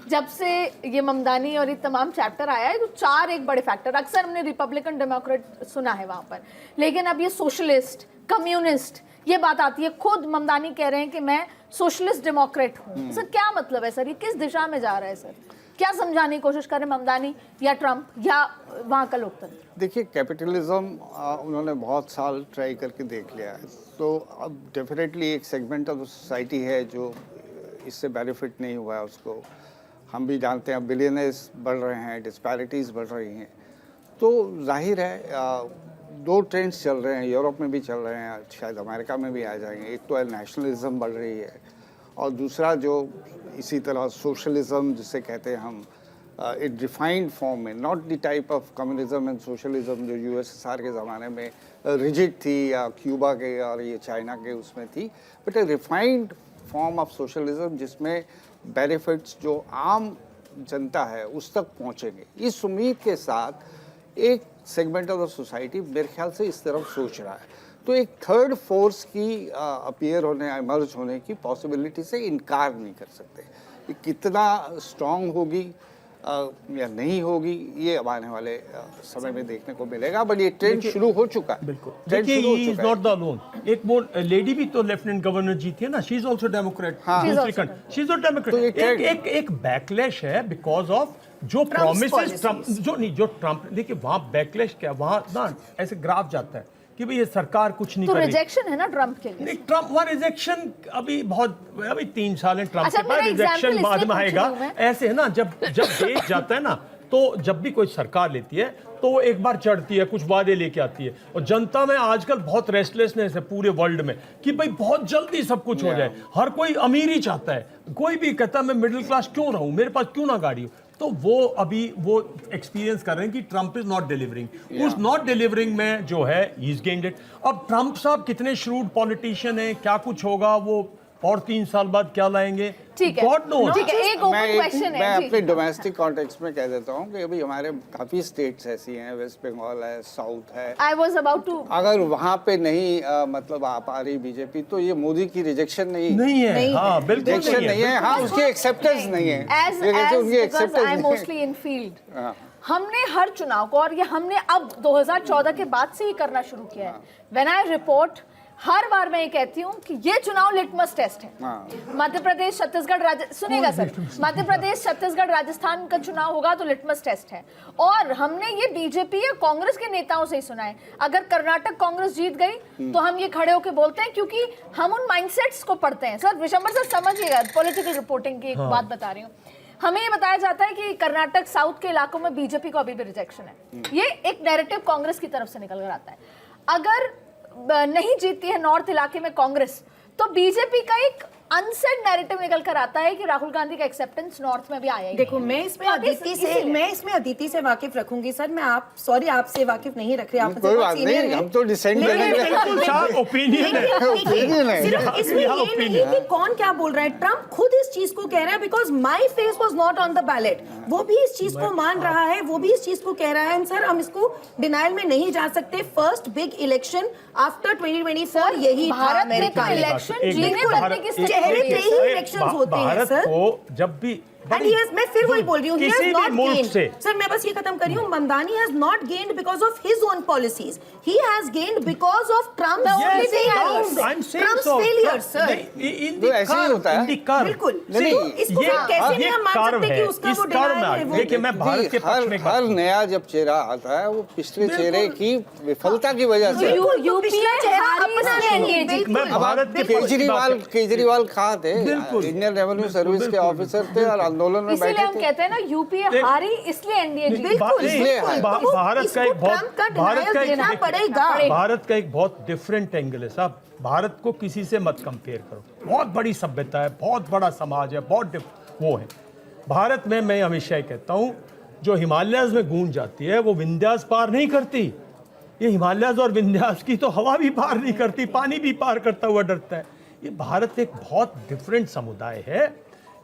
जब से ये ममदानी और ये तमाम चैप्टर आया है तो चार एक बड़े फैक्टर, अक्सर हमने रिपब्लिकन डेमोक्रेट सुना है वहाँ पर, लेकिन अब ये सोशलिस्ट कम्युनिस्ट ये बात आती है। खुद ममदानी कह रहे हैं कि मैं सोशलिस्ट डेमोक्रेट हूँ। सर क्या मतलब है सर, ये किस दिशा में जा रहा है सर? क्या समझाने की कोशिश कर रहे हैं ममदानी या ट्रंप या वहाँ का लोकतंत्र? देखिए, कैपिटलिज्म उन्होंने बहुत साल ट्राई करके देख लिया है, तो अब डेफिनेटली एक सेगमेंट ऑफ सोसाइटी है जो इससे बेनिफिट नहीं हुआ है उसको। हम भी जानते हैं बिलियनर्स बढ़ रहे हैं, डिस्पैरिटीज़ बढ़ रही हैं, तो जाहिर है दो ट्रेंड्स चल रहे हैं, यूरोप में भी चल रहे हैं, शायद अमेरिका में भी आ जाएंगे। एक तो नेशनलिज्म बढ़ रही है और दूसरा जो इसी तरह सोशलिज्म जिसे कहते हैं हम, एक डिफाइंड फॉर्म में, not the type of communism and socialism जो यूएसएसआर के ज़माने में रिजिड थी या क्यूबा के और ये चाइना के उसमें थी, but A refined form of socialism जिसमें बेनिफिट्स जो आम जनता है उस तक पहुँचेंगे। इस उम्मीद के साथ एक सेगमेंट ऑफ द सोसाइटी मेरे ख्याल से इस तरफ सोच रहा है, तो एक थर्ड फोर्स की अपीयर होने, इमर्ज होने की पॉसिबिलिटी से इनकार नहीं कर सकते। ये कितना स्ट्रांग होगी या नहीं होगी ये अब आने वाले समय में देखने को मिलेगा, बट ये ट्रेंड शुरू हो चुका है। बिल्कुल, देखिए he is not the alone. एक वो लेडी भी तो लेफ्टिनेंट गवर्नर जी थी ना, she is also Democrat, she is Democrat. एक बैकलैश है बिकॉज ऑफ जो प्रॉमिसेस ट्रम्प, जो ट्रम्प, देखिए वहाँ बैकलैश क्या, वहाँ ना ऐसे ग्राफ जाता है कि भाई ये सरकार कुछ नहीं तो करेगी। रिजेक्शन है ना ट्रम्प के लिए। नहीं, ट्रम्प वहाँ रिजेक्शन अभी 3 साल है ट्रम्प के बाद, रिजेक्शन बाद में आएगा। ऐसे है ना, जब देश जाता है ना, तो जब भी कोई सरकार लेती है तो वो एक बार चढ़ती है, कुछ वादे लेके आती है, और जनता में आजकल बहुत रेस्टलेसनेस है पूरे वर्ल्ड में कि भाई बहुत जल्दी सब कुछ हो जाए। हर कोई अमीर ही चाहता है, कोई भी कहता है मैं मिडिल क्लास क्यों रहूं, मेरे पास क्यों ना गाड़ी हो। तो वो अभी वो एक्सपीरियंस कर रहे हैं कि ट्रम्प इज नॉट डिलीवरिंग। उस नॉट डिलीवरिंग में जो है ही इज गेन्ड इट। अब ट्रम्प साहब कितने श्रूड पॉलिटिशियन हैं, क्या कुछ होगा वो, और 3 साल बाद क्या लाएंगे, ठीक है, गॉड नोज। ठीक है, एक ओपन क्वेश्चन है। मैं अपने डोमेस्टिक कॉन्टेक्स्ट में कह देता हूँ कि अभी हमारे काफी स्टेट्स ऐसी हैं, वेस्ट बंगाल है, साउथ है, आई वाज अबाउट टू, अगर वहाँ पे नहीं मतलब आ पा रही बीजेपी, तो ये मोदी की रिजेक्शन नहीं है। हाँ बिल्कुल रिजेक्शन नहीं है, हाँ उसकी एक्सेप्टेंस नहीं है, उनकी acceptance I mostly in field. हमने हर चुनाव को, और ये हमने अब 2014 के बाद से ही करना शुरू किया है। व्हेन आई रिपोर्ट, हर बार मैं ये कहती हूँ कि ये चुनाव लिटमस टेस्ट है। मध्य प्रदेश, छत्तीसगढ़, सुनेगा सर, मध्य प्रदेश, छत्तीसगढ़, राजस्थान का चुनाव होगा तो लिटमस टेस्ट है। और हमने ये बीजेपी या कांग्रेस के नेताओं से ही सुना है। अगर कर्नाटक कांग्रेस जीत गई तो हम ये खड़े होकर बोलते हैं, क्योंकि हम उन माइंडसेट्स को पढ़ते हैं। सर विशंबर सर समझिएगा, पॉलिटिकल रिपोर्टिंग की एक बात बता रही हूँ। हमें ये बताया जाता है कि कर्नाटक, साउथ के इलाकों में बीजेपी को अभी भी रिजेक्शन है। ये एक नैरेटिव कांग्रेस की तरफ से निकल कर आता है। अगर नहीं जीतती है नॉर्थ इलाके में कांग्रेस, तो बीजेपी का एक अनसेड नैरेटिव निकल कर आता है कि राहुल गांधी का एक्सेप्टेंस नॉर्थ में भी आया ही। देखो, मैं इसमें अदिति से वाकिफ रखूंगी सर। मैं आपसे वाकिफ नहीं रख रही, कोई बात नहीं, हम तो डिसेंट ओपिनियन है। इसमें ये नहीं कि कौन क्या बोल रहा है, ट्रम्प खुद इस चीज को कह रहा है, because my face was not on the ballot. वो भी इस चीज को मान रहा है, वो भी इस चीज को कह रहा है। सर हम इसको डिनाइल में नहीं जा सकते। फर्स्ट बिग इलेक्शन आफ्टर 2024 यही भारत में तो इलेक्शन जीने बनने की चेहरे पे ही इलेक्शंस होते हैं सर। को जब भी मैं फिर वही बोल रही हूँ, किसी भी मुल्क से, सर मैं बस ये खत्म कर रही हूँ, Mamdani has not gained because of his own policies, he has gained because of Trump's failure. Sir ऐसे ही होता है, बिल्कुल। इसको कैसे नहीं हम मान सकते कि उसका वो डिनायल है। देखिए, मैं भारत के पक्ष में, हर नया जब चेहरा आता है वो पिछले चेहरे की विफलता की वजह से। पिछला चेहरा अपना नहीं। मैं भारत के केजरीवाल कहाँ थे? इंडियन रेवेन्यू सर्विस के ऑफिसर थे और आंदोलन में बैठे थे। हम कहते हैं ना यूपीए हारी इसलिए एनडीए जीती। भारत का एक बहुत डिफरेंट एंगल है साहब। भारत को किसी से मत कंपेयर करो। बहुत बड़ी सभ्यता है, बहुत बड़ा समाज है, बहुत वो है। भारत में मैं हमेशा ही कहता हूँ, जो हिमालयाज में गूंज जाती है वो विंध्यास पार नहीं करती। ये हिमालयाज और विंध्यास की तो हवा भी पार नहीं करती, पानी भी पार करता हुआ डरता है। ये भारत एक बहुत डिफरेंट समुदाय है।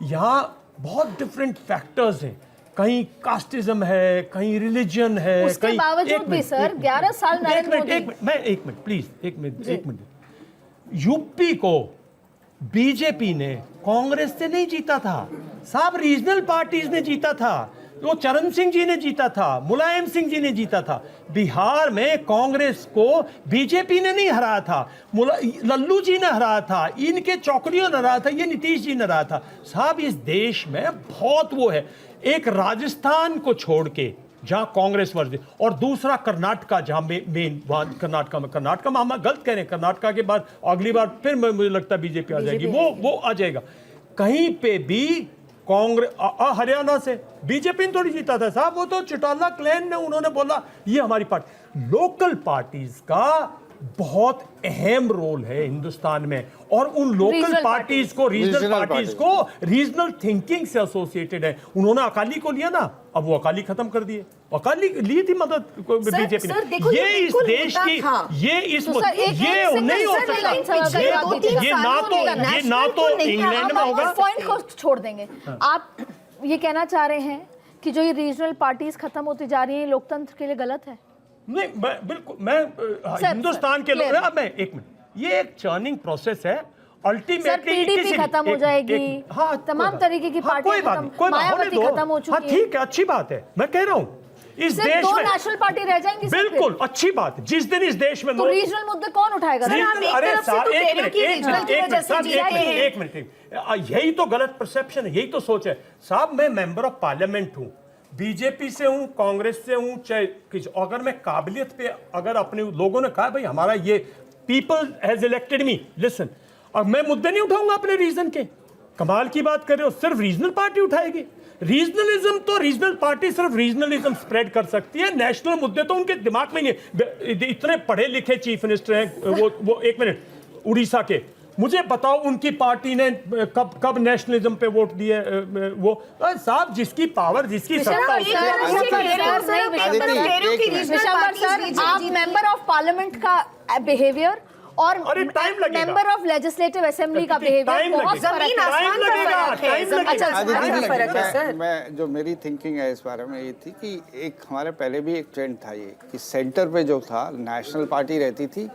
यहाँ बहुत डिफरेंट फैक्टर्स हैं, कहीं कास्टिज्म है, कहीं रिलीजन है, उसके बावजूद भी सर 11 साल नरेंद्र मोदी। एक मिनट प्लीज, एक मिनट। यूपी को बीजेपी ने कांग्रेस से नहीं जीता था साहब, रीजनल पार्टीज ने जीता था। वो चरण सिंह जी ने जीता था, मुलायम सिंह जी ने जीता था। बिहार में कांग्रेस को बीजेपी ने नहीं हराया था, लल्लू जी ने हराया था, इनके चौकड़ियों ने हराया था, ये नीतीश जी ने हराया था। साहब इस देश में बहुत वो है, एक राजस्थान को छोड़ के जहां कांग्रेस वर्सेस, और दूसरा कर्नाटका जहां मेन कर्नाटका में हम गलत कह रहे हैं, कर्नाटका के बाद अगली बार फिर मुझे लगता है बीजेपी आ जाएगी, वो आ जाएगा। कहीं पे भी कांग्रेस हरियाणा से बीजेपी ने थोड़ी जीता था साहब, वो तो चौटाला क्लैन ने उन्होंने बोला ये हमारी पार्टी। लोकल पार्टीज का बहुत अहम रोल है हिंदुस्तान में, और उन लोकल पार्टीज को, रीजनल पार्टीज को रीजनल थिंकिंग से एसोसिएटेड है। उन्होंने अकाली को लिया ना, अब वो अकाली खत्म कर दिए, अकाली ली थी मदद बीजेपी ने। ये इस देश की ये नहीं हो सकता, ये ना तो इंग्लैंड में होगा। पॉइंट को छोड़ देंगे। आप ये कहना चाह रहे हैं कि जो ये रीजनल पार्टीज खत्म होती जा रही हैं लोकतंत्र के लिए गलत है? नहीं, मैं हिंदुस्तान के लोग, मैं एक मिनट, ये एक चर्निंग प्रोसेस है। अल्टीमेटली पीडीपी खत्म हो जाएगी, हाँ, तमाम तरीके की पार्टियां खत्म, मायावती खत्म हो चुकी है। ठीक है, अच्छी बात है, मैं कह रहा हूँ इस देश दो में नेशनल पार्टी रह जाएंगी। बिल्कुल अच्छी बात। जिस दिन इस देश में तो रीजनल मुद्दे कौन उठाएगा? एक मिनट, यही तो गलत परसेप्शन है, यही तो सोच है साहब। मैं मेंबर ऑफ पार्लियामेंट हूँ, बीजेपी से हूं, कांग्रेस से हूं, चाहे किसी, अगर मैं काबिलियत पे, अगर अपने लोगों ने कहा भाई हमारा ये people has elected me, listen, और मैं मुद्दे नहीं उठाऊंगा अपने रीजन के। कमाल की बात कर रहे हो, सिर्फ रीजनल पार्टी उठाएगी। रीजनलिज्म तो रीजनल पार्टी सिर्फ रीजनलिज्म स्प्रेड कर सकती है, नेशनल मुद्दे तो उनके दिमाग में नहीं। इतने पढ़े लिखे चीफ मिनिस्टर हैं वो एक मिनट, उड़ीसा के, मुझे बताओ उनकी पार्टी ने कब नेशनलिज्म पे वोट दिए? वो साहब जिसकी पावर, जिसकी सत्ता, आप मेंबर ऑफ पार्लियामेंट का बिहेवियर और मेंबर ऑफ लेजिस्लेटिव असेंबली का बिहेवियर बहुत फर्क है। मैं जो मेरी थिंकिंग है इस बारे में ये थी कि एक हमारे पहले भी एक ट्रेंड था ये कि सेंटर पे जो था नेशनल पार्टी रहती थी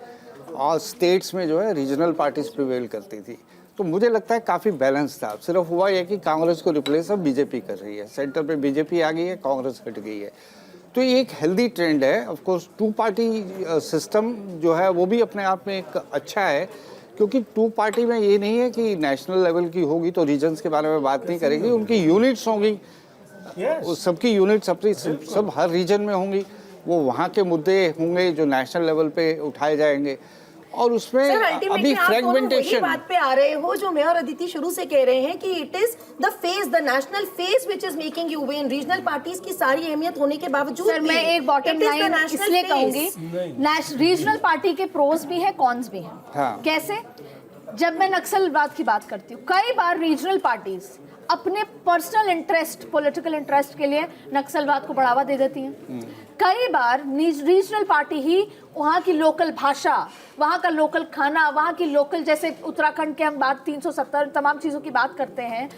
और स्टेट्स में जो है रीजनल पार्टीज प्रिवेल करती थी। तो मुझे लगता है काफ़ी बैलेंस था। सिर्फ हुआ ये कि कांग्रेस को रिप्लेस अब बीजेपी कर रही है, सेंटर पे बीजेपी आ गई है, कांग्रेस हट गई है। तो ये एक हेल्दी ट्रेंड है। Of course two party system जो है वो भी अपने आप में एक अच्छा है, क्योंकि टू पार्टी में ये नहीं है कि नेशनल लेवल की होगी तो रीजन्स के बारे में बात नहीं करेगी, उनकी यूनिट्स होंगी, सबकी यूनिट्स अपनी सब हर रीजन में होंगी, वो वहाँ के मुद्दे होंगे जो नेशनल लेवल पे उठाए जाएंगे। और उसमें अभी फ्रेगमेंटेशन बात पे आ रहे हो जो मैं और अदिति शुरू से कह रहे हैं कि it is the face, the national face which is making you win. Regional parties की सारी अहमियत होने के बावजूद सर मैं एक बॉटम लाइन इसलिए कहूंगी, रीजनल पार्टी के प्रोज भी है, कॉन्स भी हैं। हाँ। कैसे? जब मैं नक्सलवाद की बात करती हूँ, कई बार रीजनल पार्टीज अपने पर्सनल इंटरेस्ट, पॉलिटिकल इंटरेस्ट के लिए नक्सलवाद को बढ़ावा दे देती हैं। कई बार रीजनल पार्टी ही वहाँ की लोकल भाषा, वहाँ का लोकल खाना, वहाँ की लोकल, जैसे उत्तराखंड के हम बात 370 तमाम चीज़ों की बात करते हैं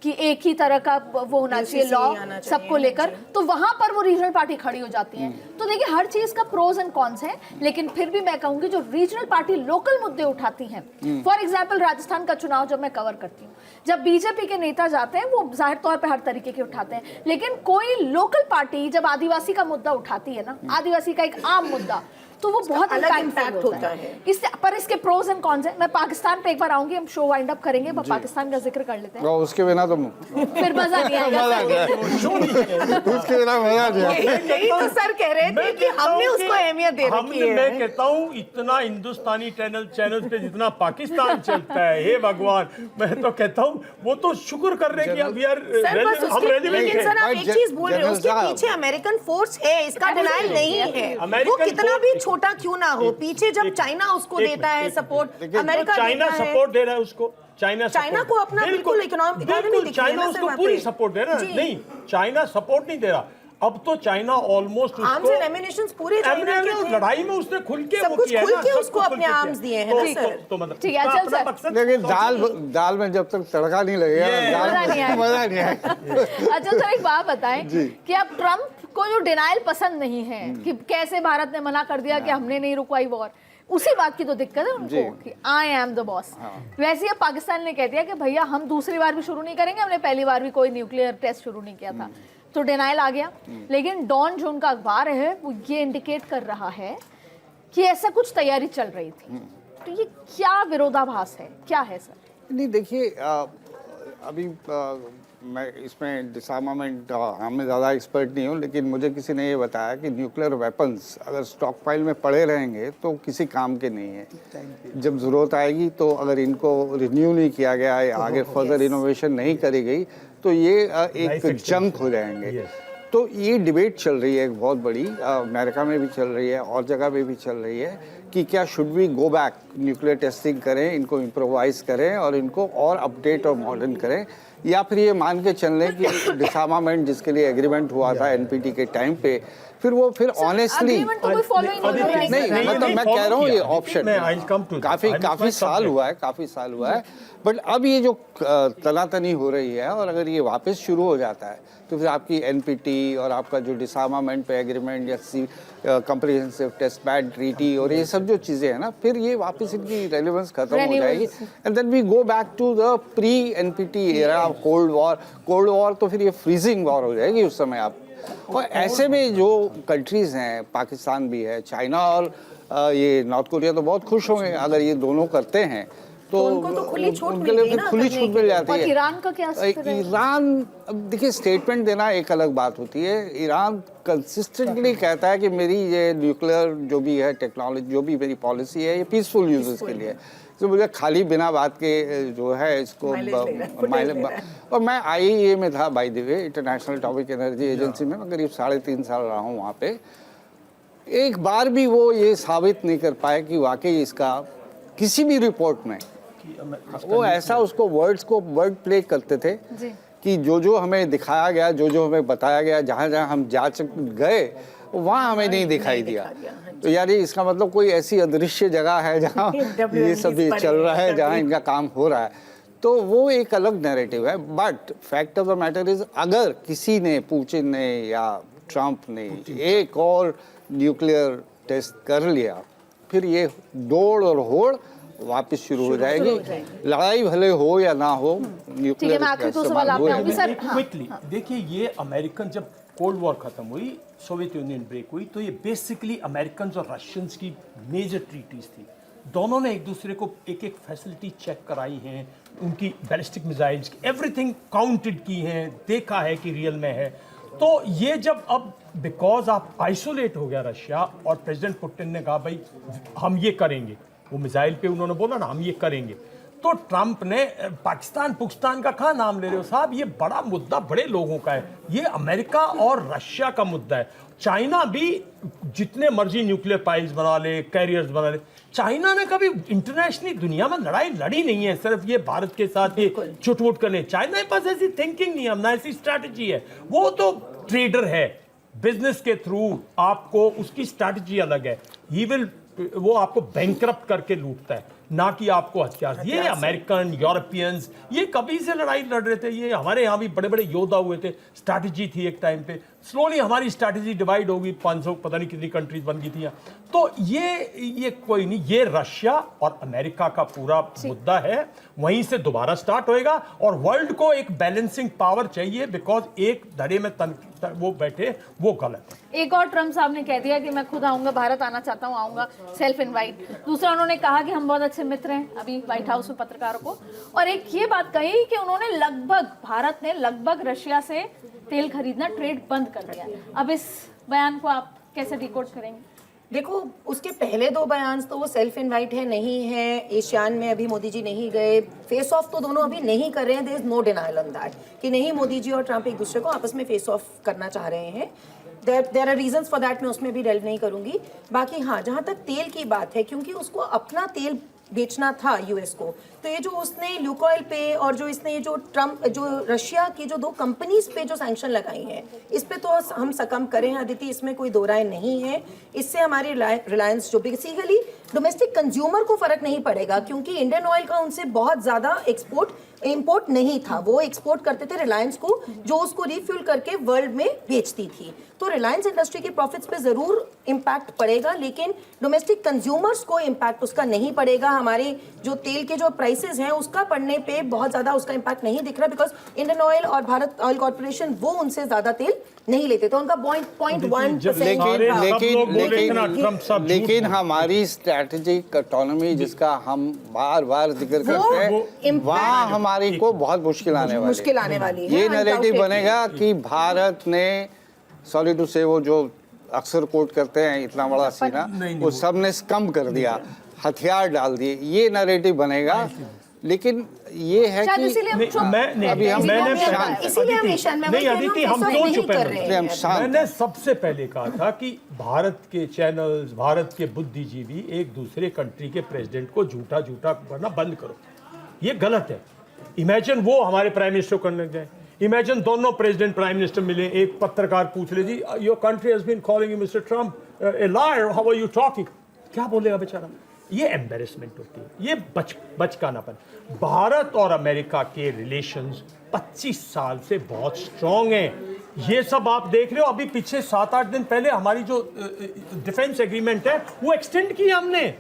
कि एक ही तरह का वो होना चाहिए लॉ सबको लेकर, तो वहाँ पर वो रीजनल पार्टी खड़ी हो जाती है। तो देखिए हर चीज़ का प्रोज एंड कॉन्स है, लेकिन फिर भी मैं कहूँगी जो रीजनल पार्टी लोकल मुद्दे उठाती हैं, फॉर एग्जाम्पल राजस्थान का चुनाव जब मैं कवर करती हूँ, जब बीजेपी के नेता जाते हैं वो जाहिर तौर पर हर तरीके के उठाते हैं, लेकिन कोई लोकल पार्टी जब आदिवासी का मुद्दा उठाती है ना, आदिवासी का एक आम मुद्दा, तो वो बहुत इम्पैक्ट होता है। इससे पर इसके प्रोज एंड कॉन्स हैं। मैं पाकिस्तान पे एक बार आऊंगी, हम शो वाइंड अप करेंगे, पाकिस्तान का जिक्र कर लेते हैं। उसके बिना तो फिर मजा नहीं आएगा। उसके बिना मजा नहीं आएगा। यही तो सर कह रहे थे कि हमने उसको अहमियत दे रखी है। मैं कहता हूँ इतना हिंदुस्तानी चैनल पे जितना पाकिस्तान चलता है, हे भगवान, मैं तो कहता हूँ वो तो शुक्र कर रहे हैं कि अब यार हम रेलिवेंट हैं। सर आप एक चीज बोल रहे हो, उसके पीछे अमेरिकन फोर्स है, इसका डिनायल नहीं है। वो कितना भी छोटा क्यों ना हो, पीछे जब चाइना उसको देता है सपोर्ट, अमेरिका चाइना सपोर्ट दे रहा है उसको, चाइना को अपना बिल्कुल इकोनॉमिक, चाइना उसको पूरी सपोर्ट दे रहा है। नहीं, चाइना सपोर्ट नहीं दे रहा। अब तो China almost arms and emanations पूरे चाइना के थे। लड़ाई में उसने खुल के सब कुछ खुल के उसको अपने आर्म्स दिए हैं ना सर। तो मतलब ठीक है, चल सर। लेकिन दाल में जब तक तड़का नहीं लगेगा मजा नहीं आएगा। अच्छा सर एक बात बताएं कि अब ट्रम्प को जो डिनायल पसंद नहीं है कि कैसे भारत ने मना कर दिया कि हमने नहीं रुकवाई वॉर, उसी बात की तो दिक्कत है उनको कि आई एम द बॉस। वैसे ही अब पाकिस्तान ने कह दिया कि भैया हम दूसरी बार भी शुरू नहीं करेंगे, हमने पहली बार भी कोई न्यूक्लियर टेस्ट शुरू नहीं किया था, तो डिनाइल आ गया। लेकिन डॉन जो उनका अखबार है वो ये इंडिकेट कर रहा है कि ऐसा कुछ तैयारी चल रही थी। तो ये क्या विरोधाभास है, क्या है सर? नहीं देखिए, अभी मैं इसमें डिसआर्मामेंट मैं ज़्यादा एक्सपर्ट नहीं हूँ, लेकिन मुझे किसी ने ये बताया कि न्यूक्लियर वेपन्स अगर स्टॉक फाइल में पड़े रहेंगे तो किसी काम के नहीं है। जब ज़रूरत आएगी तो अगर इनको रिन्यू नहीं किया गया या आगे फर्दर इनोवेशन नहीं करी गई तो ये एक जंक हो जाएंगे। तो ये डिबेट चल रही है एक बहुत बड़ी, अमेरिका में भी चल रही है और जगह पे भी चल रही है कि क्या should we go back, nuclear testing करें, इनको इम्प्रोवाइज करें और इनको और अपडेट और मॉडर्न करें, या फिर ये मान के चल लें कि डिसआर्मामेंट जिसके लिए एग्रीमेंट हुआ था एनपीटी के टाइम पे, फिर वो फिर ऑनेस्टली नहीं, मतलब मैं कह रहा हूँ ये ऑप्शन काफ़ी साल हुआ है, बट अब ये जो तनातनी हो रही है और अगर ये वापस शुरू हो जाता है तो फिर आपकी एनपीटी और आपका जो डिसआर्मामेंट पे एग्रीमेंट या कम्प्रिहेंसिव टेस्ट बैड ट्रीटी और ये सब जो चीज़ें हैं ना, फिर ये वापस इनकी रेलेवेंस खत्म हो जाएगी and then we go back to the pre NPT era, cold war, तो फिर ये फ्रीजिंग वॉर हो जाएगी उस समय आप। और ऐसे में जो कंट्रीज़ हैं, पाकिस्तान भी है, चाइना और ये नॉर्थ कोरिया तो बहुत खुश होंगे अगर ये दोनों करते हैं तो उनको तो खुली छूट उनके लिए फिर खुली छूट मिल जाती है। ईरान का क्या स्थिति है? ईरान, अब देखिए स्टेटमेंट देना एक अलग बात होती है। ईरान कंसिस्टेंटली कहता है कि मेरी ये न्यूक्लियर जो भी है टेक्नोलॉजी, जो भी मेरी पॉलिसी है, ये पीसफुल यूजेस के लिए, तो मुझे खाली बिना बात के जो है इसको और मैं IAEA में था by the way, international atomic energy agency में, मैं करीब 3.5 साल रहा हूँ वहाँ पे। एक बार भी वो ये साबित नहीं कर पाए कि वाकई इसका किसी भी रिपोर्ट में, वो ऐसा उसको वर्ड प्ले करते थे कि जो हमें दिखाया गया, जो हमें बताया गया, जहाँ हम जा गए वहाँ हमें नहीं दिखाई दिया। तो यार इसका मतलब कोई ऐसी अदृश्य जगह है जहाँ ये सब चल रहा है, जहाँ इनका काम हो रहा है, तो वो एक अलग नैरेटिव है। But fact of the matter is, अगर किसी ने, पुतिन ने या ट्रम्प ने एक और न्यूक्लियर टेस्ट कर लिया, फिर ये दौड़ और होड़ वापस शुरू हो जाएगी। लड़ाई भले हो या ना हो, न्यूक्लियर क्विकली देखिए, ये अमेरिकन जब कोल्ड वॉर खत्म हुई, सोवियत यूनियन ब्रेक हुई, तो ये बेसिकली अमेरिकन और रशियंस की मेजर ट्रीटीज थी। दोनों ने एक दूसरे को एक फैसिलिटी चेक कराई हैं, उनकी बैलिस्टिक मिसाइल्स की एवरीथिंग काउंटेड की हैं, देखा है कि रियल में है। तो ये जब अब बिकॉज आप आइसोलेट हो गया रशिया, और प्रेसिडेंट पुतिन ने कहा भाई हम ये करेंगे, वो मिसाइल पे उन्होंने बोला ना हम ये करेंगे, तो ट्रंप ने पाकिस्तान का कहाँ नाम ले रहे हो साहब, ये बड़ा मुद्दा बड़े लोगों का है, ये अमेरिका और रशिया का मुद्दा है। चाइना भी जितने मर्जी न्यूक्लियर पाइल्स बना ले, कैरियर्स बना ले, चाइना ने कभी इंटरनेशनली दुनिया में लड़ाई लड़ी नहीं है, सिर्फ ये भारत के साथ ये छुट कर ले। चाइना के पास ऐसी थिंकिंग नहीं है, ना ऐसी स्ट्रैटेजी है, वो तो ट्रेडर है, बिजनेस के थ्रू आपको उसकी स्ट्रैटेजी अलग है, वो आपको बैंकरप्ट करके लूटता है, ना कि आपको हथियार। ये अमेरिकन, यूरोपियंस ये कभी से लड़ाई लड़ रहे थे, ये हमारे यहाँ भी बड़े बड़े योद्धा हुए थे, स्ट्रैटेजी थी एक टाइम पे, स्लोली हमारी स्ट्रैटेजी डिवाइड होगी, 500 पता नहीं कितनी कंट्रीज बन गई थी। तो ये कोई नहीं, ये रशिया और अमेरिका का पूरा मुद्दा है, वहीं से दोबारा स्टार्ट होएगा। और वर्ल्ड को एक बैलेंसिंग पावर चाहिए, बिकॉज एक धड़े में वो बैठे वो गलत है। एक और ट्रम्प साहब ने कह दिया कि मैं खुद आऊंगा, भारत आना चाहता हूं, आऊंगा, सेल्फ इनवाइट। दूसरा उन्होंने कहा कि हम बहुत अच्छे मित्र हैं अभी व्हाइट हाउस में पत्रकारों को, और एक ये बात कही कि उन्होंने भारत ने लगभग रशिया से तेल खरीदना, ट्रेड बंद कर दिया। अब इस बयान को आप कैसे डिकोड करेंगे? देखो, उसके पहले 2 बयान तो वो सेल्फ इनवाइट है, नहीं है, एशियान में अभी मोदी जी नहीं गए, फेस ऑफ तो दोनों अभी नहीं कर रहे हैं, there is no denial on that कि नहीं मोदी जी और ट्रम्प एक दूसरे को आपस में फेस ऑफ करना चाह रहे हैं। There are reasons for that, मैं उसमें भी डेल्व नहीं करूंगी। बाकी हाँ, जहाँ तक तेल की बात है, क्योंकि उसको अपना तेल बेचना था यूएस को, तो ये जो उसने ल्यूकोइल पे और जो इसने जो रशिया की जो 2 कंपनीज पे जो सैंक्शन लगाई हैं, इस पे तो हम सकम करें अदिति, इसमें कोई दो राय नहीं है। इससे हमारी रिलायंस जो बेसिकली डोमेस्टिक कंज्यूमर को फर्क नहीं पड़ेगा, क्योंकि इंडियन ऑयल का उनसे बहुत ज्यादा इंपोर्ट नहीं था। वो एक्सपोर्ट करते थे रिलायंस को, जो उसको रिफ्यूल करके वर्ल्ड में बेचती थी। तो रिलायंस इंडस्ट्री के प्रॉफिट्स पे जरूर इम्पैक्ट पड़ेगा, लेकिन डोमेस्टिक कंज्यूमर्स को इम्पैक्ट उसका नहीं पड़ेगा। हमारे जो तेल के जो प्राइसेस हैं उसका पड़ने पे बहुत ज्यादा उसका इम्पैक्ट नहीं दिख रहा, बिकॉज इंडियन ऑयल और भारत ऑयल कॉर्पोरेशन वो उनसे ज्यादा तेल नहीं लेते थे। उनका 0.1% लेकिन हमारी स्ट्रैटेजिक ऑटोनॉमी जिसका हम बार बार जिक्र करते हैं, वहाँ हमारी को बहुत मुश्किल आने वाली है। ये नैरेटिव बनेगा कि भारत ने, सॉरी टू से, वो जो अक्सर कोट करते हैं इतना बड़ा सीना, वो सब ने कम कर दिया, हथियार डाल दिए, ये नैरेटिव बनेगा। लेकिन ये है कि मैंने सबसे पहले कहा था कि भारत के चैनल्स, भारत के बुद्धिजीवी एक दूसरे कंट्री के प्रेसिडेंट को झूठा करना बंद करो, ये गलत है। इमेजिन वो हमारे प्राइम मिनिस्टर को करने जाए, इमेजिन दोनों प्रेसिडेंट प्राइम मिनिस्टर मिले, एक पत्रकार पूछ ले जी your country has been calling you mister Trump a liar, how are you talking, क्या बोलेगा बेचारा। ये एम्बेरसमेंट होती है, ये बचकानापन। भारत और अमेरिका के रिलेशंस 25 साल से बहुत स्ट्रांग हैं। ये सब आप देख रहे हो, अभी पीछे 7-8 दिन पहले हमारी जो डिफेंस एग्रीमेंट है वो एक्सटेंड की हमने।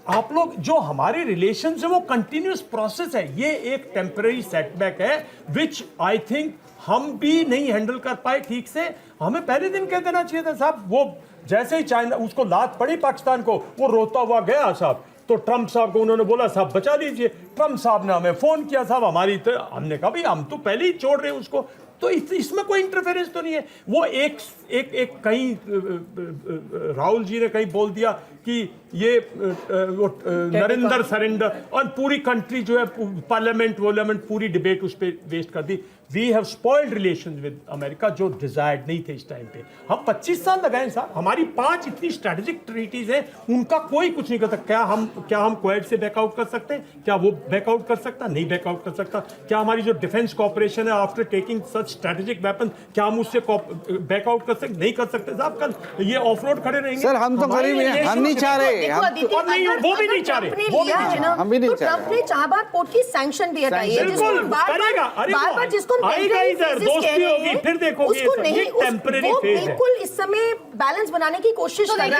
आप लोग, जो हमारे रिलेशन है वो कंटिन्यूस प्रोसेस है, ये एक टेम्पररी सेटबैक है विच आई थिंक हम भी नहीं हैंडल कर पाए ठीक से। हमें पहले दिन कह देना चाहिए था साहब। वो जैसे ही चाइना उसको लात पड़ी पाकिस्तान को, वो रोता हुआ गया साहब, तो ट्रम्प साहब को उन्होंने बोला साहब बचा लीजिए। ट्रम्प साहब ने हमें फोन किया साहब, हमारी तो, हमने कहा भाई हम तो पहले ही छोड़ रहे हैं उसको, तो इसमें कोई इंटरफेरेंस तो नहीं है। वो एक कहीं राहुल जी ने कहीं बोल दिया कि ये नरेंद्र सरेंडर, और पूरी कंट्री जो है पार्लियामेंट पूरी डिबेट उस पर वेस्ट कर दी। We have spoiled relations with America जो डिजायर्ड नहीं थे इस टाइम पे। हम 25 साल लगाए साहब, हमारी 5 इतनी स्ट्रेटेजिक ट्रीटीज हैं, उनका कोई कुछ नहीं कर सकता। क्या हम क्वेड से बैकआउट कर सकते हैं? क्या वो बैकआउट कर सकता? नहीं बैकआउट कर सकता। क्या हमारी जो डिफेंस कॉर्पोरेशन है after taking such strategic weapon, क्या हम उससे बैकआउट कर सकते? नहीं कर सकते साहब। कल ये ऑफ रोड खड़े रहेंगे सर, हम तो गरीब हैं, हम नहीं चाह रहे, वो भी नहीं चाह रहे, हम भी नहीं चाह रहे। ट्रम्प ने चाबहार पोर्ट की सैंक्शन भी हटाई है, बिल्कुल करेगा। अरे बार जिसको आएगा इधर, दोस्ती होगी, फिर देखोगे उसको नहीं, टेम्परेरी वो फेज है। बिल्कुल इस समय बैलेंस बनाने की कोशिश कर रहा है।